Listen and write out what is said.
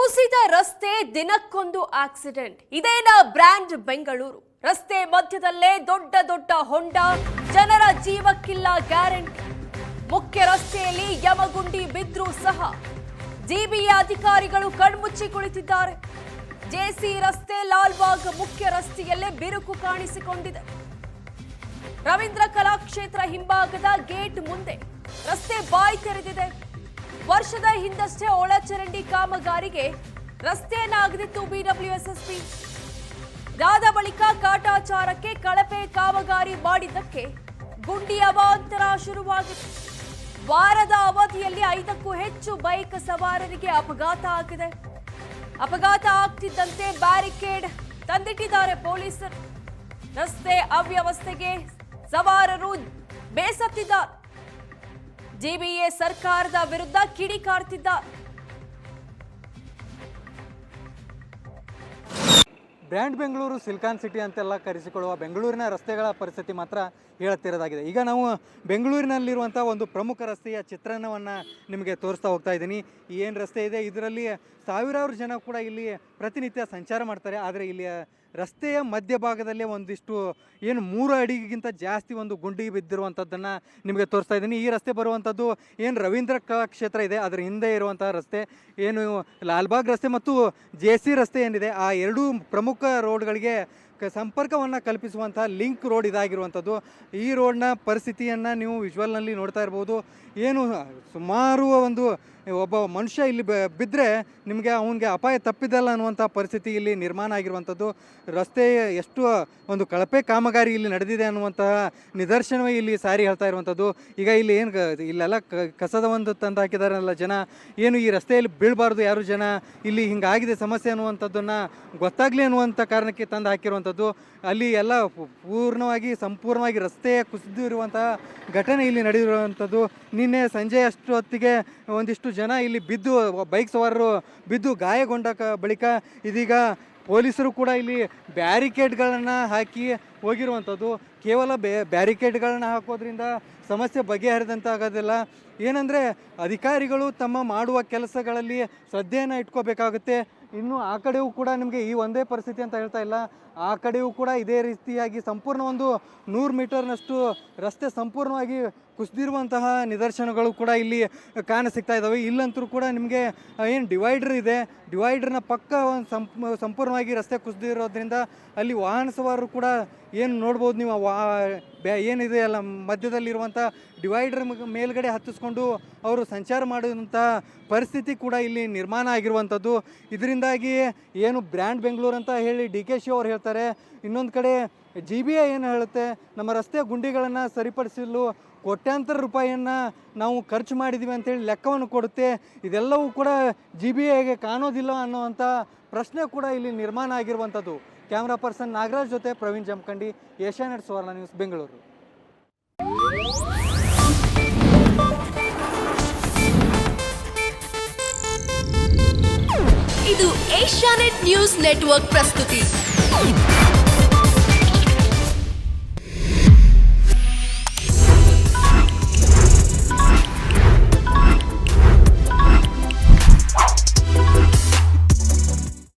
ಕುಸಿದ ರಸ್ತೆ ದಿನಕ್ಕೊಂದು ಆಕ್ಸಿಡೆಂಟ್. ಇದೇನಾ ಬ್ರ್ಯಾಂಡ್ ಬೆಂಗಳೂರು? ರಸ್ತೆ ಮಧ್ಯದಲ್ಲೇ ದೊಡ್ಡ ದೊಡ್ಡ ಹೊಂಡ, ಜನರ ಜೀವಕ್ಕಿಲ್ಲ ಗ್ಯಾರಂಟಿ. ಮುಖ್ಯ ರಸ್ತೆಯಲ್ಲಿ ಯಮಗುಂಡಿ ಬಿದ್ರೂ ಸಹ ಜಿಬಿಎ ಅಧಿಕಾರಿಗಳು ಕಣ್ಮುಚ್ಚಿ ಕುಳಿತಿದ್ದಾರೆ. ಜೆಸಿ ರಸ್ತೆ ಲಾಲ್ಬಾಗ್ ಮುಖ್ಯ ರಸ್ತೆಯಲ್ಲೇ ಬಿರುಕು ಕಾಣಿಸಿಕೊಂಡಿದೆ. ರವೀಂದ್ರ ಕಲಾಕ್ಷೇತ್ರ ಹಿಂಭಾಗದ ಗೇಟ್ ಮುಂದೆ ರಸ್ತೆ ಬಾಯಿ ತೆರೆದಿದೆ. ವರ್ಷದ ಹಿಂದಷ್ಟೇ ಒಳಚರಂಡಿ ಕಾಮಗಾರಿಗೆ ರಸ್ತೆಯನ್ನಾಗದಿತ್ತು ಬಿಡಬ್ಲ್ಯೂಎಸ್ಎಸ್ಪಿ. ಇದಾದ ಬಳಿಕ ಕಾಟಾಚಾರಕ್ಕೆ ಕಳಪೆ ಕಾಮಗಾರಿ ಮಾಡಿದ್ದಕ್ಕೆ ಗುಂಡಿ ಅವಾಂತರ ಶುರುವಾಗಿದೆ. ವಾರದ ಅವಧಿಯಲ್ಲಿ 5ಕ್ಕೂ ಹೆಚ್ಚು ಬೈಕ್ ಸವಾರರಿಗೆ ಅಪಘಾತ ಆಗಿದೆ. ಅಪಘಾತ ಆಗ್ತಿದ್ದಂತೆ ಬ್ಯಾರಿಕೇಡ್ ತಂದಿಟ್ಟಿದ್ದಾರೆ ಪೊಲೀಸರು. ರಸ್ತೆ ಅವ್ಯವಸ್ಥೆಗೆ ಸವಾರರು ಬೇಸತ್ತಿದ್ದಾರೆ. ಜಿಬಿಎ ಸರ್ಕಾರದ ವಿರುದ್ಧ ಕಿಡಿಕಾರ್ತಿದ್ದಾರೆ. ಬ್ರ್ಯಾಂಡ್ ಬೆಂಗಳೂರು, ಸಿಲಿಕಾನ್ ಸಿಟಿ ಅಂತೆಲ್ಲ ಕರೆಸಿಕೊಳ್ಳುವ ಬೆಂಗಳೂರಿನ ರಸ್ತೆಗಳ ಪರಿಸ್ಥಿತಿ ಮಾತ್ರ ಹೇಳುತ್ತಿರೋದಾಗಿದೆ. ಈಗ ನಾವು ಬೆಂಗಳೂರಿನಲ್ಲಿರುವಂಥ ಒಂದು ಪ್ರಮುಖ ರಸ್ತೆಯ ಚಿತ್ರಣವನ್ನು ನಿಮಗೆ ತೋರಿಸ್ತಾ ಹೋಗ್ತಾ ಇದ್ದೀನಿ. ಏನು ರಸ್ತೆ ಇದೆ, ಇದರಲ್ಲಿ ಸಾವಿರಾರು ಜನ ಕೂಡ ಇಲ್ಲಿ ಪ್ರತಿನಿತ್ಯ ಸಂಚಾರ ಮಾಡ್ತಾರೆ. ಆದರೆ ಇಲ್ಲಿ ರಸ್ತೆಯ ಮಧ್ಯಭಾಗದಲ್ಲೇ ಒಂದಿಷ್ಟು ಏನು 3 ಅಡಿಗಿಂತ ಜಾಸ್ತಿ ಒಂದು ಗುಂಡಿ ಬಿದ್ದಿರುವಂಥದ್ದನ್ನು ನಿಮಗೆ ತೋರಿಸ್ತಾ ಇದ್ದೀನಿ. ಈ ರಸ್ತೆ ಬರುವಂಥದ್ದು ಏನು ರವೀಂದ್ರ ಕಲಾಕ್ಷೇತ್ರ ಇದೆ, ಅದರ ಹಿಂದೆ ಇರುವಂಥ ರಸ್ತೆ ಏನು ಲಾಲ್ಬಾಗ್ ರಸ್ತೆ ಮತ್ತು ಜೆಸಿ ರಸ್ತೆ ಏನಿದೆ, ಆ ಎರಡೂ ಪ್ರಮುಖ ರೋಡ್ಗಳಿಗೆ ಸಂಪರ್ಕವನ್ನು ಕಲ್ಪಿಸುವಂಥ ಲಿಂಕ್ ರೋಡ್ ಇದಾಗಿರುವಂಥದ್ದು. ಈ ರೋಡ್ನ ಪರಿಸ್ಥಿತಿಯನ್ನು ನೀವು ವಿಜುವಲ್ನಲ್ಲಿ ನೋಡ್ತಾ ಇರ್ಬೋದು. ಏನು ಸುಮಾರು ಒಬ್ಬ ಮನುಷ್ಯ ಇಲ್ಲಿ ಬಿದ್ದರೆ ನಿಮಗೆ ಅವನಿಗೆ ಅಪಾಯ ತಪ್ಪಿದಲ್ಲ ಅನ್ನುವಂಥ ಪರಿಸ್ಥಿತಿ ಇಲ್ಲಿ ನಿರ್ಮಾಣ ಆಗಿರುವಂಥದ್ದು. ರಸ್ತೆ ಎಷ್ಟು ಒಂದು ಕಳಪೆ ಕಾಮಗಾರಿ ಇಲ್ಲಿ ನಡೆದಿದೆ ಅನ್ನುವಂತಹ ನಿದರ್ಶನವೇ ಇಲ್ಲಿ ಸಾರಿ ಹೇಳ್ತಾ ಇರುವಂಥದ್ದು. ಈಗ ಇಲ್ಲಿ ಏನು ಇಲ್ಲೆಲ್ಲ ಕಸದ ಒಂದು ತಂದು ಹಾಕಿದಾರಲ್ಲ ಜನ, ಏನು ಈ ರಸ್ತೆಯಲ್ಲಿ ಬೀಳಬಾರ್ದು ಯಾರು ಜನ, ಇಲ್ಲಿ ಹಿಂಗಾಗಿದೆ ಸಮಸ್ಯೆ ಅನ್ನುವಂಥದ್ದನ್ನು ಗೊತ್ತಾಗಲಿ ಅನ್ನುವಂಥ ಕಾರಣಕ್ಕೆ ತಂದು ಹಾಕಿರುವಂಥದ್ದು. ಅಲ್ಲಿ ಎಲ್ಲ ಸಂಪೂರ್ಣವಾಗಿ ರಸ್ತೆ ಕುಸಿದಿರುವಂತಹ ಘಟನೆ ಇಲ್ಲಿ ನಡೆದಿರುವಂಥದ್ದು. ನಿನ್ನೆ ಸಂಜೆ ಅಷ್ಟೊತ್ತಿಗೆ ಒಂದಿಷ್ಟು ಜನ ಇಲ್ಲಿ ಬಿದ್ದು, ಬೈಕ್ ಸವಾರರು ಬಿದ್ದು ಗಾಯಗೊಂಡ ಬಳಿಕ ಇದೀಗ ಪೊಲೀಸರು ಕೂಡ ಇಲ್ಲಿ ಬ್ಯಾರಿಕೇಡ್ಗಳನ್ನು ಹಾಕಿ ಹೋಗಿರುವಂಥದ್ದು. ಕೇವಲ ಬ್ಯಾರಿಕೇಡ್ಗಳನ್ನ ಹಾಕೋದ್ರಿಂದ ಸಮಸ್ಯೆ ಬಗೆಹರಿದಂತಾಗೋದಿಲ್ಲ. ಏನಂದರೆ ಅಧಿಕಾರಿಗಳು ತಮ್ಮ ಮಾಡುವ ಕೆಲಸಗಳಲ್ಲಿ ಶ್ರದ್ಧೆಯನ್ನು ಇಟ್ಕೋಬೇಕಾಗುತ್ತೆ. ಇನ್ನು ಆ ಕಡೆಯೂ ಕೂಡ ನಿಮಗೆ ಈ ಒಂದೇ ಪರಿಸ್ಥಿತಿ ಅಂತ ಹೇಳ್ತಾ ಇಲ್ಲ, ಆ ಕಡೆಯೂ ಕೂಡ ಇದೇ ರೀತಿಯಾಗಿ ಸಂಪೂರ್ಣ 100 ಮೀಟರ್ನಷ್ಟು ರಸ್ತೆ ಸಂಪೂರ್ಣವಾಗಿ ಕುಸಿದಿರುವಂತಹ ನಿದರ್ಶನಗಳು ಕೂಡ ಇಲ್ಲಿ ಕಾಣಸಿಗ್ತಾ ಇದ್ದಾವೆ. ಇಲ್ಲಂತೂ ಕೂಡ ನಿಮಗೆ ಏನು ಡಿವೈಡರ್ ಇದೆ, ಡಿವೈಡರ್ನ ಪಕ್ಕ ಸಂಪೂರ್ಣವಾಗಿ ರಸ್ತೆ ಕುಸಿದಿರೋದ್ರಿಂದ ಅಲ್ಲಿ ವಾಹನ ಸವಾರರು ಕೂಡ ಏನು ನೋಡ್ಬೋದು ನೀವು, ಏನಿದೆ ಅಲ್ಲ ಮಧ್ಯದಲ್ಲಿರುವಂಥ ಡಿವೈಡರ್ ಮೇಲ್ಗಡೆ ಹತ್ತಿಸ್ಕೊಂಡು ಅವರು ಸಂಚಾರ ಮಾಡುವಂಥ ಪರಿಸ್ಥಿತಿ ಕೂಡ ಇಲ್ಲಿ ನಿರ್ಮಾಣ ಆಗಿರುವಂಥದ್ದು. ಇದರಿಂದಾಗಿ ಏನು ಬ್ರ್ಯಾಂಡ್ ಬೆಂಗಳೂರು ಅಂತ ಹೇಳಿ DK ಶಿ ಅವರು ಹೇಳ್ತಾರೆ, ಇನ್ನೊಂದು ಕಡೆ GBA ಏನು ಹೇಳುತ್ತೆ, ನಮ್ಮ ರಸ್ತೆ ಗುಂಡಿಗಳನ್ನು ಸರಿಪಡಿಸಲು ಕೋಟ್ಯಾಂತರ ರೂಪಾಯಿಯನ್ನು ನಾವು ಖರ್ಚು ಮಾಡಿದ್ದೀವಿ ಅಂತೇಳಿ ಲೆಕ್ಕವನ್ನು ಕೊಡುತ್ತೆ. ಇದೆಲ್ಲವೂ ಕೂಡ GBAಗೆ ಕಾಣೋದಿಲ್ಲ ಅನ್ನೋವಂಥ ಪ್ರಶ್ನೆ ಕೂಡ ಇಲ್ಲಿ ನಿರ್ಮಾಣ ಆಗಿರುವಂಥದ್ದು. ಕ್ಯಾಮ್ರಾ ಪರ್ಸನ್ ನಾಗರಾಜ್ ಜೊತೆ ಪ್ರವೀಣ್ ಜಮಖಂಡಿ, ಏಷ್ಯಾನೆಟ್ ಸುವರ್ಣ ನ್ಯೂಸ್, ಬೆಂಗಳೂರು. ಇದು ಏಷ್ಯಾನೆಟ್ ನ್ಯೂಸ್ ನೆಟ್ವರ್ಕ್ ಪ್ರಸ್ತುತಿ.